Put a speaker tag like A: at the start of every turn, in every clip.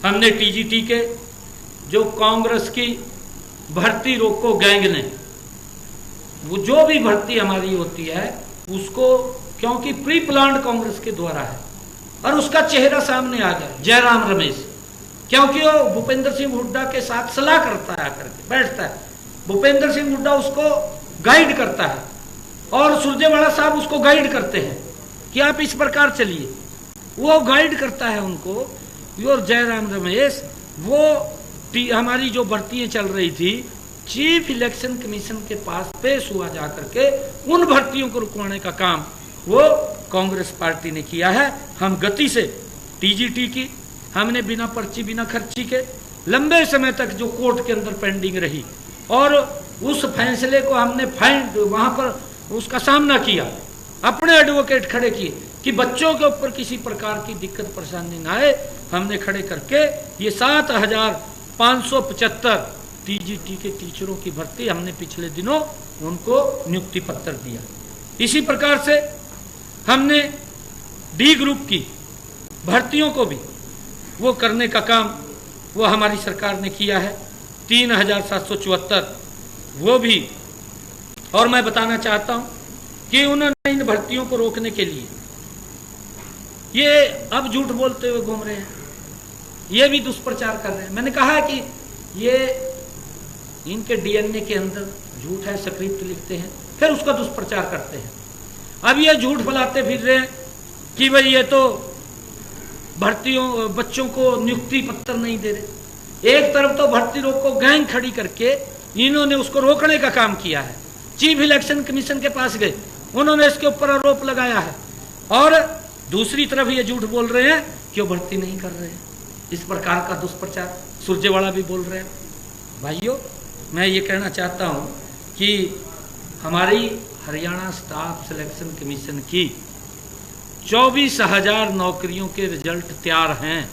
A: हमने टीजीटी के जो कांग्रेस की भर्ती रोको गैंग ने, वो जो भी भर्ती हमारी होती है उसको, क्योंकि प्री प्लान्ड कांग्रेस के द्वारा है और उसका चेहरा सामने आ गया जयराम रमेश, क्योंकि वो भूपेंद्र सिंह हुड्डा के साथ सलाह करता है, करके बैठता है। भूपेंद्र सिंह हुड्डा उसको गाइड करता है और सुरजेवाला साहब उसको गाइड करते हैं कि आप इस प्रकार चलिए। वो गाइड करता है उनको। और जयराम रमेश वो हमारी जो भर्तियां चल रही थी, चीफ इलेक्शन कमीशन के पास पेश हुआ जाकर के उन भर्तियों को रुकवाने का काम वो कांग्रेस पार्टी ने किया है। हम गति से टीजीटी की हमने बिना पर्ची बिना खर्ची के लंबे समय तक जो कोर्ट के अंदर पेंडिंग रही और उस फैसले को हमने फाइंड वहां पर उसका सामना किया, अपने एडवोकेट खड़े किए कि बच्चों के ऊपर किसी प्रकार की दिक्कत परेशानी ना आए। हमने खड़े करके ये 7,575 टीजीटी के टीचरों की भर्ती हमने पिछले दिनों उनको नियुक्ति पत्र दिया। इसी प्रकार से हमने डी ग्रुप की भर्तियों को भी वो करने का काम वो हमारी सरकार ने किया है, 3,774 वो भी। और मैं बताना चाहता हूं कि उन्होंने इन भर्तियों को रोकने के लिए ये अब झूठ बोलते हुए घूम रहे हैं, ये भी दुष्प्रचार कर रहे हैं। मैंने कहा है कि ये इनके डीएनए के अंदर झूठ है, स्क्रिप्ट लिखते हैं फिर उसका दुष्प्रचार करते हैं। अब ये झूठ फैलाते फिर रहे हैं कि भाई ये तो भर्तियों बच्चों को नियुक्ति पत्र नहीं दे रहे। एक तरफ तो भर्ती रोको गैंग खड़ी करके इन्होंने उसको रोकने का काम किया है, चीफ इलेक्शन कमीशन के पास गए, उन्होंने इसके ऊपर आरोप लगाया है, और दूसरी तरफ ये झूठ बोल रहे हैं कि वो भर्ती नहीं कर रहे हैं। इस प्रकार का दुष्प्रचार सुरजेवाला भी बोल रहे हैं। भाइयों, मैं ये कहना चाहता हूं कि हमारी हरियाणा स्टाफ सिलेक्शन कमीशन की 24,000 नौकरियों के रिजल्ट तैयार हैं।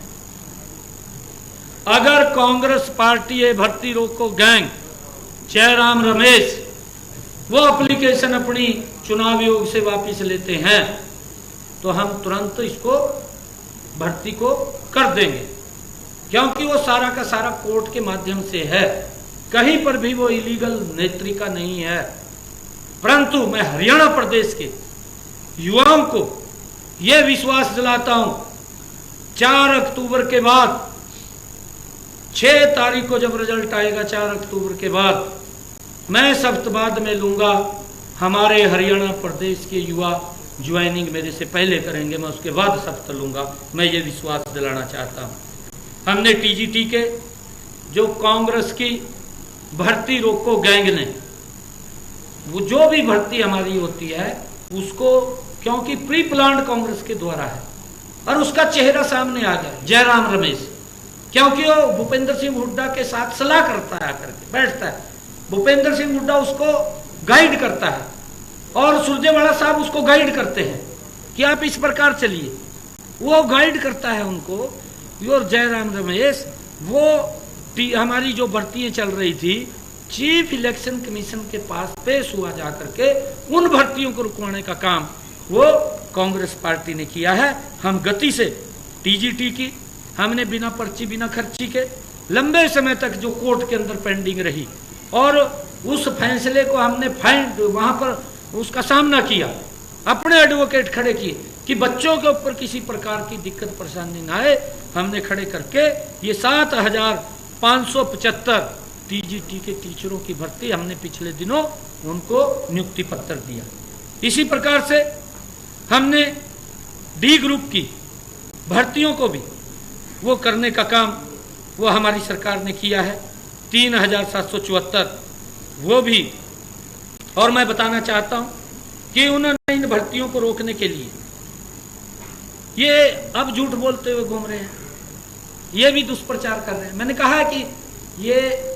A: अगर कांग्रेस पार्टी ये भर्ती रोको गैंग जयराम रमेश वो एप्लीकेशन अपनी चुनाव आयोग से वापस लेते हैं तो हम तुरंत इसको भर्ती को कर देंगे, क्योंकि वो सारा का सारा कोर्ट के माध्यम से है, कहीं पर भी वो इलीगल नेत्रिका नहीं है। परंतु मैं हरियाणा प्रदेश के युवाओं को यह विश्वास दिलाता हूं, 4 अक्टूबर के बाद, 6 तारीख को जब रिजल्ट आएगा 4 अक्टूबर के बाद, मैं शपथ बाद में लूंगा। हमारे हरियाणा प्रदेश के युवा ज्वाइनिंग मेरे से पहले करेंगे, मैं उसके बाद शपथ लूंगा। मैं ये विश्वास दिलाना चाहता हूं। हमने टीजीटी के जो कांग्रेस की भर्ती रोको गैंग ने, वो जो भी भर्ती हमारी होती है उसको, क्योंकि प्री प्लान्ड कांग्रेस के द्वारा है और उसका चेहरा सामने आ गया जयराम रमेश, क्योंकि वो भूपेंद्र सिंह हुड्डा के साथ सलाह करता है, करके बैठता है। भूपेंद्र सिंह हुड्डा उसको गाइड करता है और सुरजेवाला साहब उसको गाइड करते हैं कि आप इस प्रकार चलिए। वो गाइड करता है उनको। और जयराम रमेश वो हमारी जो भर्तियां चल रही थी, चीफ इलेक्शन कमीशन के पास पेश हुआ जाकर के उन भर्तियों को रुकवाने का काम वो कांग्रेस पार्टी ने किया है। हम गति से टीजीटी की हमने बिना पर्ची बिना खर्ची के लंबे समय तक जो कोर्ट के अंदर पेंडिंग रही और उस फैसले को हमने फाइंड वहां पर उसका सामना किया, अपने एडवोकेट खड़े किए कि बच्चों के ऊपर किसी प्रकार की दिक्कत परेशानी ना आए। हमने खड़े करके ये 7,575 टीजीटी के टीचरों की भर्ती हमने पिछले दिनों उनको नियुक्ति पत्र दिया। इसी प्रकार से हमने डी ग्रुप की भर्तियों को भी वो करने का काम वो हमारी सरकार ने किया है, 3,774 वो भी। और मैं बताना चाहता हूं कि उन्होंने इन भर्तियों को रोकने के लिए ये अब झूठ बोलते हुए घूम रहे हैं, ये भी दुष्प्रचार कर रहे हैं। मैंने कहा है कि ये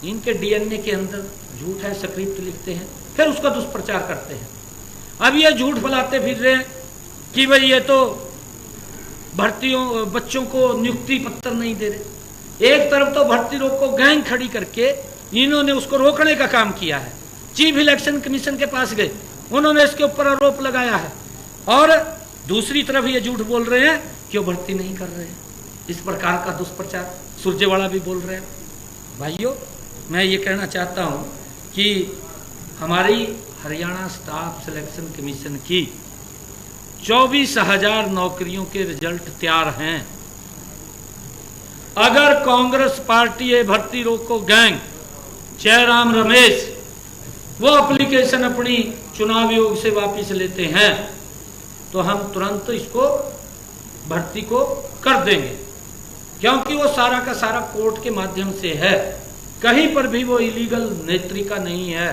A: इनके डीएनए के अंदर झूठ है, स्क्रिप्ट लिखते हैं फिर उसका दुष्प्रचार करते हैं। अब ये झूठ फैलाते फिर रहे हैं कि भाई ये तो भर्तियों बच्चों को नियुक्ति पत्र नहीं दे रहे। एक तरफ तो भर्ती रोको गैंग खड़ी करके इन्होंने उसको रोकने का काम किया है, चीफ इलेक्शन कमीशन के पास गए, उन्होंने इसके ऊपर आरोप लगाया है, और दूसरी तरफ ये झूठ बोल रहे हैं कि वो भर्ती नहीं कर रहे हैं। इस प्रकार का दुष्प्रचार सुरजेवाला भी बोल रहे हैं। भाइयों, मैं ये कहना चाहता हूँ कि हमारी हरियाणा स्टाफ सिलेक्शन कमीशन की 24,000 नौकरियों के रिजल्ट तैयार हैं। अगर कांग्रेस पार्टी ये भर्ती रोको गैंग जयराम रमेश वो एप्लीकेशन अपनी चुनाव आयोग से वापस लेते हैं तो हम तुरंत इसको भर्ती को कर देंगे, क्योंकि वो सारा का सारा कोर्ट के माध्यम से है, कहीं पर भी वो इलीगल नेत्रिका नहीं है।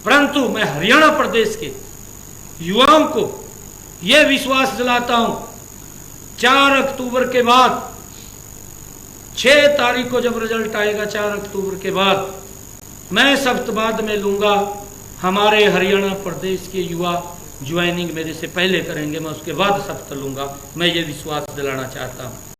A: परंतु मैं हरियाणा प्रदेश के युवाओं को यह विश्वास दिलाता हूं, 4 अक्टूबर के बाद 6 तारीख को जब रिजल्ट आएगा 4 अक्टूबर के बाद मैं शपथ बाद में लूंगा। हमारे हरियाणा प्रदेश के युवा ज्वाइनिंग मेरे से पहले करेंगे, मैं उसके बाद शपथ लूंगा। मैं ये विश्वास दिलाना चाहता हूं।